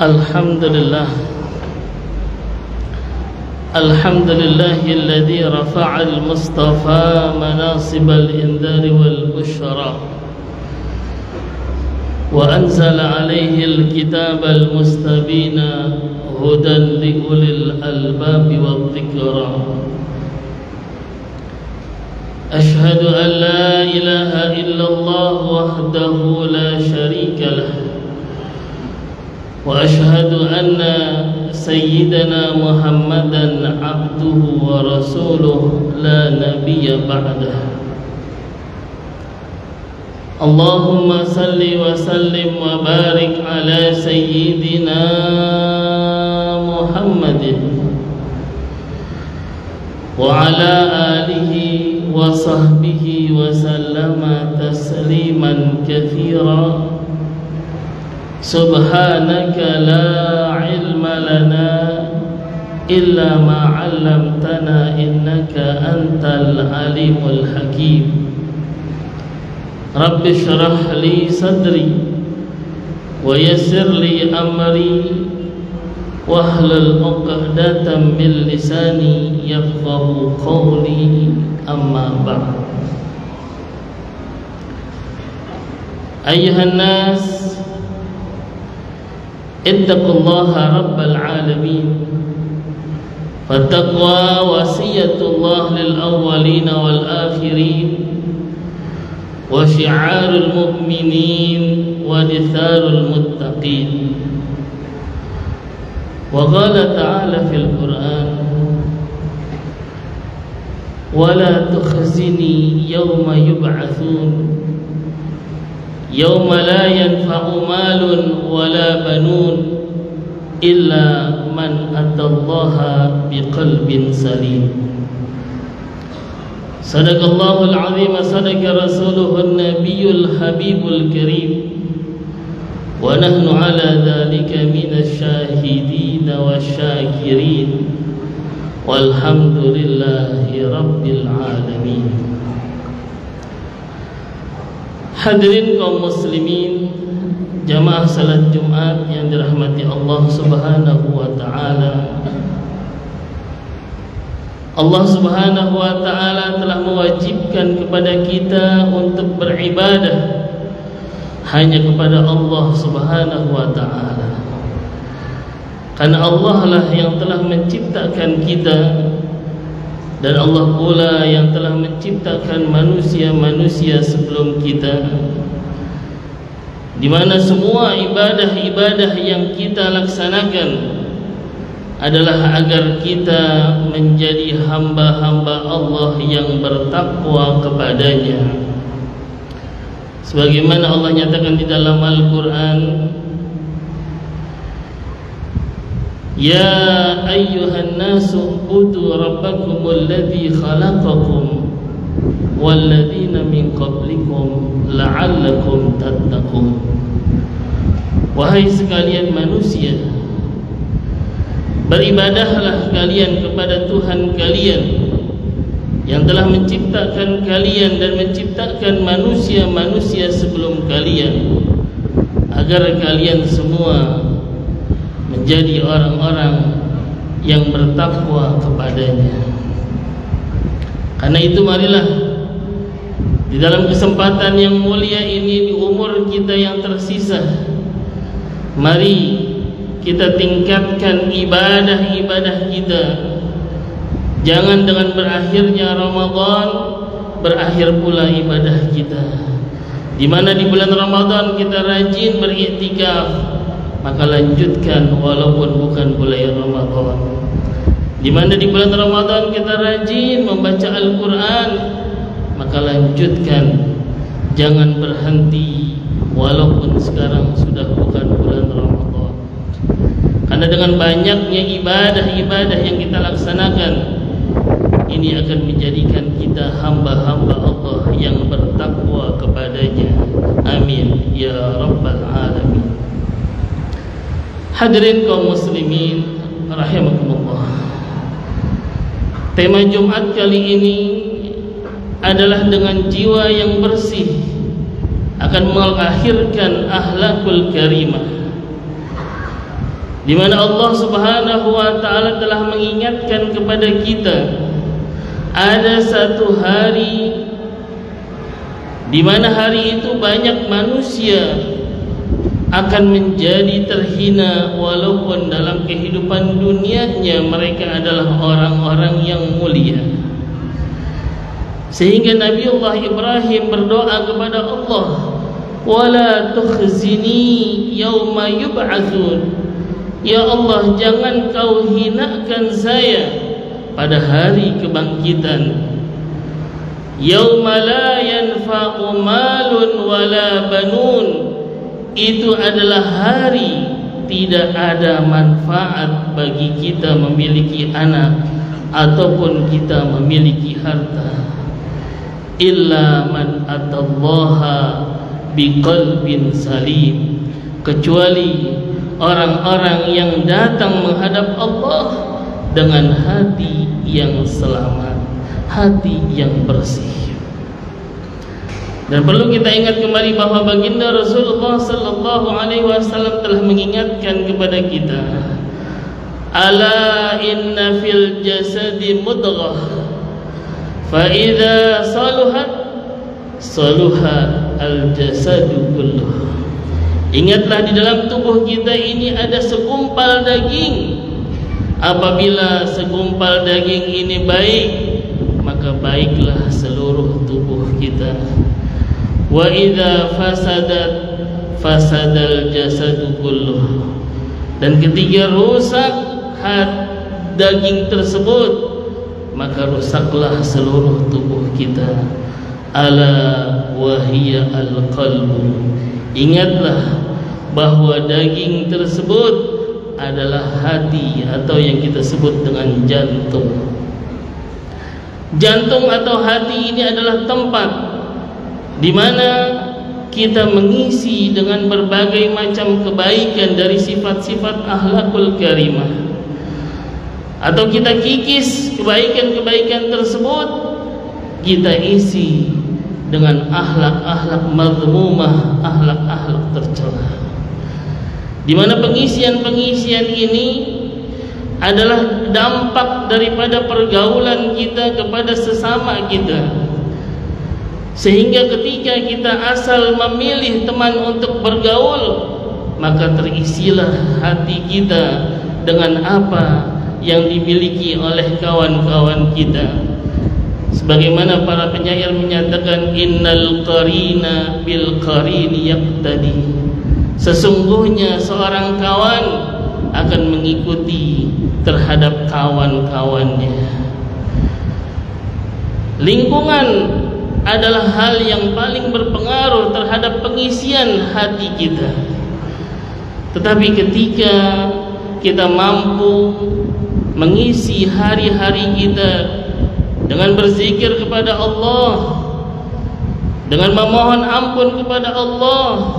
Alhamdulillah alladzi rafa'a al-mustafa manasib al-indhar wal-bushra wa anzala alayhi al-kitab al-mustabina hudan li ulil albab wadh-dhikra. Ashhadu an la ilaha illallah wahdahu la sharika lah wa ashhadu anna sayyidana Muhammadan abduhu wa rasuluh la nabiyya ba'dah. Allahumma salli wa sallim wa barik ala sayyidina Muhammadin wa ala alihi wa sahbihi wa sallama tasliman katsira. Subhanaka la ilma lana illa ma 'allamtana innaka antal alimul hakim. Rabbi shrah li sadri wa yassir li amri wahlul 'uqdatam min lisani yafqahu qawli, amma ba'd. Ayyuhan nas, ittaqullaha rabbal alamin. Fattaqwa wasiyatullah lil awwalin wal akhirin wa syi'arul mu'minin wa ditharul muttaqin. Wa qala ta'ala fil Qur'an, wa la tukhzini yawma yub'atsun yawma la yanfa'u malun wala banun illa man atallaha biqalbin salim. Sadaqallahul azim, sadaqa rasuluhun nabiyul habibul karim, wa nahnu ala dhalika minasy syahidin wasyakirin, walhamdulillahi rabbil alamin. Hadirin kaum muslimin, jamaah salat Jumat yang dirahmati Allah Subhanahu wa taala. Allah Subhanahu wa taala telah mewajibkan kepada kita untuk beribadah hanya kepada Allah Subhanahu wa taala. Karena Allah lah yang telah menciptakan kita, dan Allah pula yang telah menciptakan manusia-manusia sebelum kita, di mana semua ibadah-ibadah yang kita laksanakan adalah agar kita menjadi hamba-hamba Allah yang bertakwa kepadanya. Sebagaimana Allah nyatakan di dalam Al-Quran, Ya ayyuhan nasu ubudu rabbakumul ladzi khalaqakum walladzina min qablikum la'allakum tattaqun. Wahai sekalian manusia, beribadahlah kalian kepada Tuhan kalian yang telah menciptakan kalian dan menciptakan manusia-manusia sebelum kalian, agar kalian semua menjadi orang-orang yang bertakwa kepadanya. Karena itu marilah di dalam kesempatan yang mulia ini, di umur kita yang tersisa, mari kita tingkatkan ibadah-ibadah kita. Jangan dengan berakhirnya Ramadan berakhir pula ibadah kita. Di mana di bulan Ramadan kita rajin beriktikaf, maka lanjutkan walaupun bukan bulan Ramadan. Di mana di bulan Ramadan kita rajin membaca Al-Quran, maka lanjutkan, jangan berhenti walaupun sekarang sudah bukan bulan Ramadan. Karena dengan banyaknya ibadah-ibadah yang kita laksanakan, ini akan menjadikan kita hamba-hamba Allah yang bertakwa kepadanya. Amin ya rabbal alamin. Hadirin kaum muslimin rahimakumullah. Tema Jumat kali ini adalah dengan jiwa yang bersih akan melahirkan akhlakul karimah. di mana Allah Subhanahu wa taala telah mengingatkan kepada kita ada satu hari di mana hari itu banyak manusia akan menjadi terhina, walaupun dalam kehidupan dunianya mereka adalah orang-orang yang mulia. Sehingga Nabiullah Ibrahim berdoa kepada Allah, wala tukhzini yauma yub'atsun, ya Allah, jangan kau hinakan saya pada hari kebangkitan. Yauma la yanfa'u malun wala banun, itu adalah hari tidak ada manfaat bagi kita memiliki anak ataupun kita memiliki harta, illa man atallaha biqalbin salim, kecuali orang-orang yang datang menghadap Allah dengan hati yang selamat, hati yang bersih. Dan perlu kita ingat kembali bahwa baginda Rasulullah sallallahu alaihi wasallam telah mengingatkan kepada kita, ala inna fil jasadi mudghah fa idza saluhat saluha al jasadu kulluh. Ingatlah, di dalam tubuh kita ini ada segumpal daging. Apabila segumpal daging ini baik, maka baiklah seluruh tubuh kita. Wa idza fasadat fasadal jasadu kulluh. Dan ketika rusak daging tersebut, maka rusaklah seluruh tubuh kita. Ala wahiya al-qalbu, ingatlah bahwa daging tersebut adalah hati, atau yang kita sebut dengan jantung. Jantung atau hati ini adalah tempat di mana kita mengisi dengan berbagai macam kebaikan dari sifat-sifat akhlakul karimah, atau kita kikis kebaikan-kebaikan tersebut, kita isi dengan akhlak-akhlak mazmumah, akhlak-akhlak tercela. Di mana pengisian-pengisian ini adalah dampak daripada pergaulan kita kepada sesama kita. Sehingga ketika kita asal memilih teman untuk bergaul, maka terisilah hati kita dengan apa yang dimiliki oleh kawan-kawan kita. Sebagaimana para penyair menyatakan, innal qarina bil qarini yaqtadi, sesungguhnya seorang kawan akan mengikuti terhadap kawan-kawannya. Lingkungan adalah hal yang paling berpengaruh terhadap pengisian hati kita. Tetapi ketika kita mampu mengisi hari-hari kita dengan berzikir kepada Allah, dengan memohon ampun kepada Allah,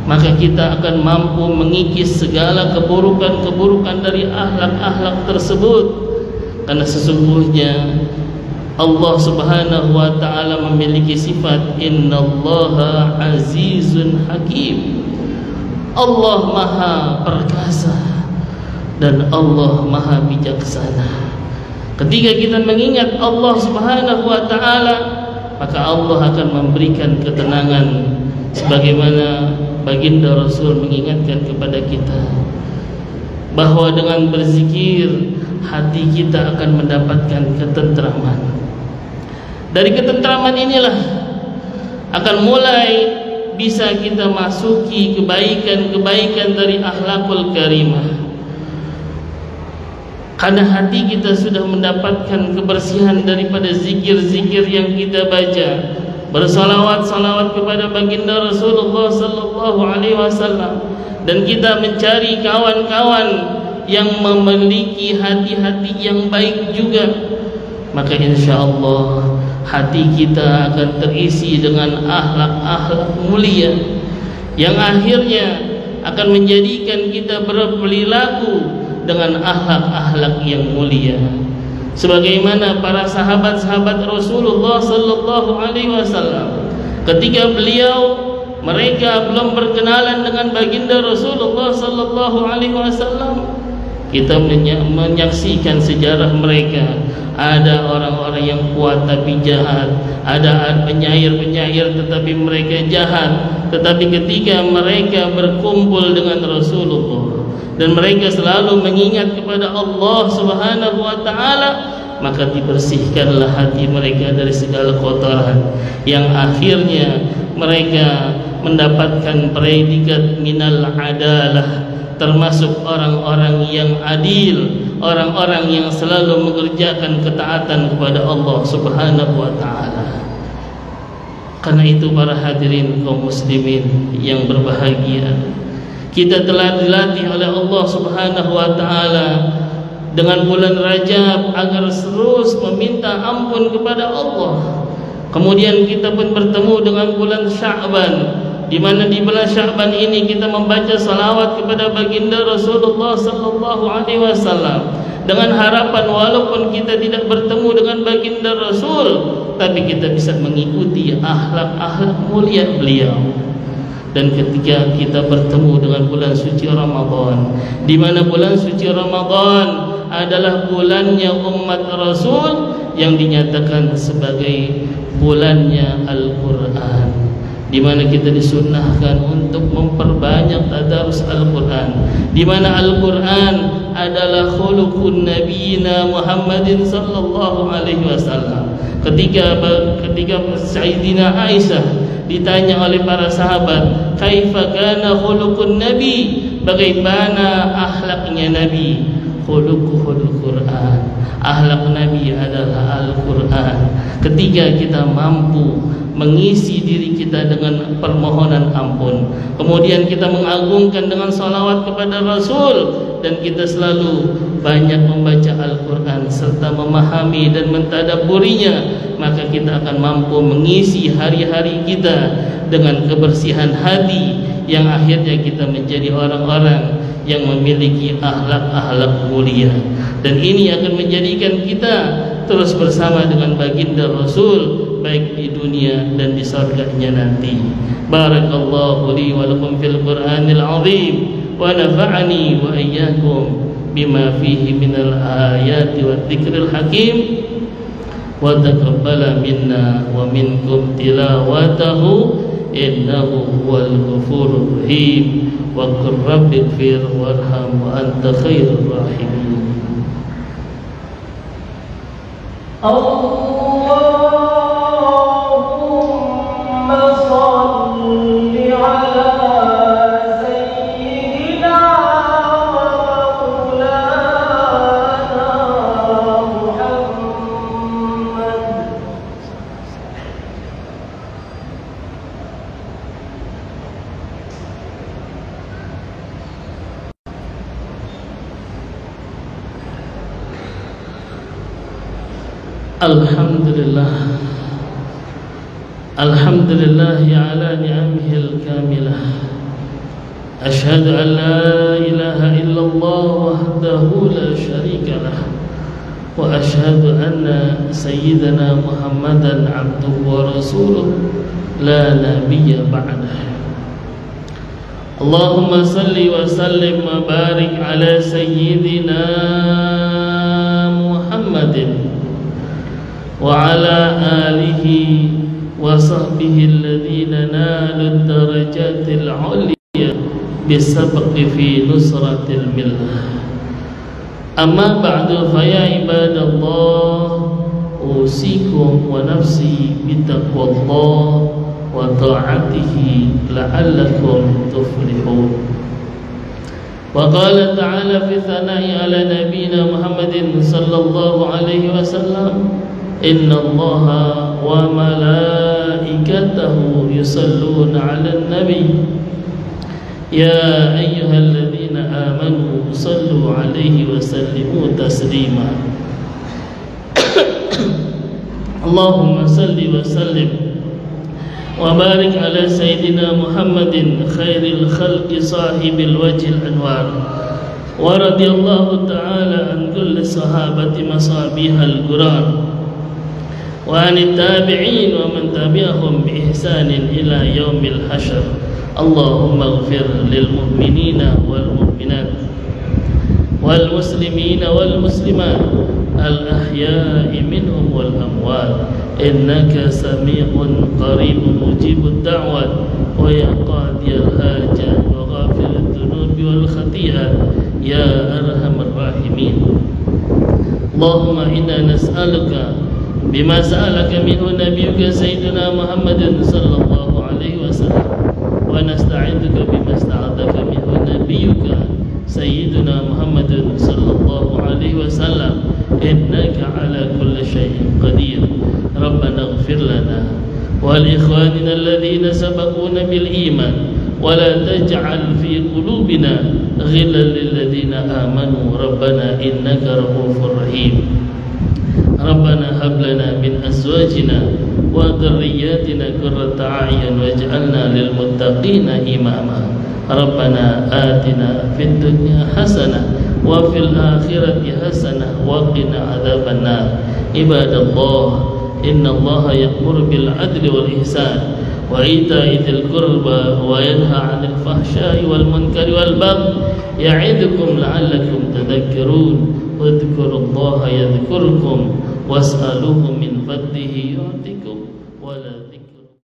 maka kita akan mampu mengikis segala keburukan-keburukan dari akhlak-akhlak tersebut. Karena sesungguhnya Allah Subhanahu wa ta'ala memiliki sifat innallaha azizun hakim. Allah maha perkasa dan Allah maha bijaksana. Ketika kita mengingat Allah Subhanahu wa ta'ala, maka Allah akan memberikan ketenangan, sebagaimana baginda Rasul mengingatkan kepada kita bahwa dengan berzikir hati kita akan mendapatkan ketentraman. Dari ketentraman inilah akan mulai bisa kita masuki kebaikan-kebaikan dari akhlakul karimah. Karena hati kita sudah mendapatkan kebersihan daripada zikir-zikir yang kita baca, bersalawat-salawat kepada baginda Rasulullah sallallahu alaihi wasallam, dan kita mencari kawan-kawan yang memiliki hati-hati yang baik juga, maka insyaallah hati kita akan terisi dengan akhlak-akhlak mulia yang akhirnya akan menjadikan kita berperilaku dengan akhlak-akhlak yang mulia. Sebagaimana para sahabat-sahabat Rasulullah sallallahu alaihi wasallam, ketika beliau mereka belum berkenalan dengan baginda Rasulullah sallallahu alaihi wasallam. Kita menyaksikan sejarah mereka. Ada orang-orang yang kuat tapi jahat, ada penyair-penyair tetapi mereka jahat. Tetapi ketika mereka berkumpul dengan Rasulullah dan mereka selalu mengingat kepada Allah Subhanahu wa taala, maka dibersihkanlah hati mereka dari segala kotoran, yang akhirnya mereka mendapatkan predikat minal adalah, termasuk orang-orang yang adil, orang-orang yang selalu mengerjakan ketaatan kepada Allah Subhanahu wa taala. Karena itu para hadirin kaum muslimin yang berbahagia, kita telah dilatih oleh Allah Subhanahu wa taala dengan bulan Rajab agar terus meminta ampun kepada Allah. Kemudian kita pun bertemu dengan bulan Sya'ban, di mana di bulan Sya'ban ini kita membaca salawat kepada baginda Rasulullah sallallahu alaihi wasallam dengan harapan walaupun kita tidak bertemu dengan baginda Rasul, tapi kita bisa mengikuti akhlak-akhlak mulia beliau. Dan ketika kita bertemu dengan bulan suci Ramadan, di mana bulan suci Ramadan adalah bulannya umat Rasul yang dinyatakan sebagai bulannya Al-Quran, di mana kita disunnahkan untuk memperbanyak tadarus Al-Quran, di mana Al-Quran adalah khuluqun nabiyina Muhammadin sallallahu alaihi wasallam. Ketika Sayyidina Aisyah ditanya oleh para sahabat, kaifa kana khuluqun nabi, bagaimana akhlaknya Nabi? Khuluqul Quran, akhlak Nabi adalah Al-Quran. Ketika kita mampu mengisi diri kita dengan permohonan ampun, kemudian kita mengagungkan dengan salawat kepada Rasul, dan kita selalu banyak membaca Al-Quran serta memahami dan mentadabburinya, maka kita akan mampu mengisi hari-hari kita dengan kebersihan hati, yang akhirnya kita menjadi orang-orang yang memiliki akhlak-akhlak mulia. Dan ini akan menjadikan kita terus bersama dengan baginda Rasul, baik di dunia dan di surganya nanti. Barakallahu li wa lakum fil Qur'anil azim, wa nafa'ani wa iyyakum bima fihi minal ayati wa dzikril hakim, wa taqabbala minna wa minkum tilawatahu innahu huwal ghafurur rahim. Wa qur rabbighfir warham wa anta khairur rahimin. Allahumma shalli ala sayyidina wa maulana Muhammad. Alhamdulillah, alhamdulillah ala ni'amihil kamilah. Ashhadu an la ilaha illallah wahdahu la syarika lah, wa ashhadu anna sayyidana Muhammadan abduhu wa rasuluh la nabiyya ba'dah. Allahumma salli wa sallim wa barik ala sayyidina Muhammadin wa ala alihi wa sahbihi alladhina nalu darajatil ulya bisabqi fi nusratil millah. Amma ba'du, fa ya ibadallah, usikum wa nafsi bitaqwallah wa ta'atihi la'allakum tuflihun. Wa qala ta'ala fi thana'i ala nabiyina Muhammadin sallallahu alaihi wasallam, inna allaha wa malaikatahu yusalluna 'alan nabi ya ayyuhalladzina amanu sallu 'alaihi wa sallimu taslima. Allahumma salli wa sallim wa barik ala sayyidina Muhammadin khairil khalqi sahibil wajhil anwar, wa radiyallahu ta'ala an kulli sahabati masabihal quran, وعن التابعين ومن تبعهم بإحسان إلى يوم الحشر. اللهم اغفر للمؤمنين والمؤمنات والمسلمين والمسلمات الأحياء منهم والأموات إنك سميع قريب مجيب الدعوات ويا قاضي الحاجات وغافر الذنوب والخطيئات يا أرحم الراحمين. اللهم إنا نسألك بما سألك منه نبيك سيدنا محمد صلى الله عليه وسلم ونستعيذك بما استعاذك منه نبيك سيدنا محمد صلى الله عليه وسلم إنك على كل شيء قدير. ربنا اغفر لنا ولإخواننا الذين سبقونا بالإيمان ولا تجعل في قلوبنا غلا للذين آمنوا ربنا إنك رؤوف رحيم. ربنا هب لنا من أزواجنا وذرياتنا قرة أعين واجعلنا للمتقين إماما. ربنا آتنا في الدنيا حسنة وفي الآخرة حسنة وقنا عذاب النار. عباد الله إن الله يأمر بالعدل والإحسان وإيتاء ذي القربى وينهى عن الفحشاء والمنكر والبغي يعظكم لعلكم تذكرون. واذكروا الله يذكركم واسألوه من فضله يعطكم.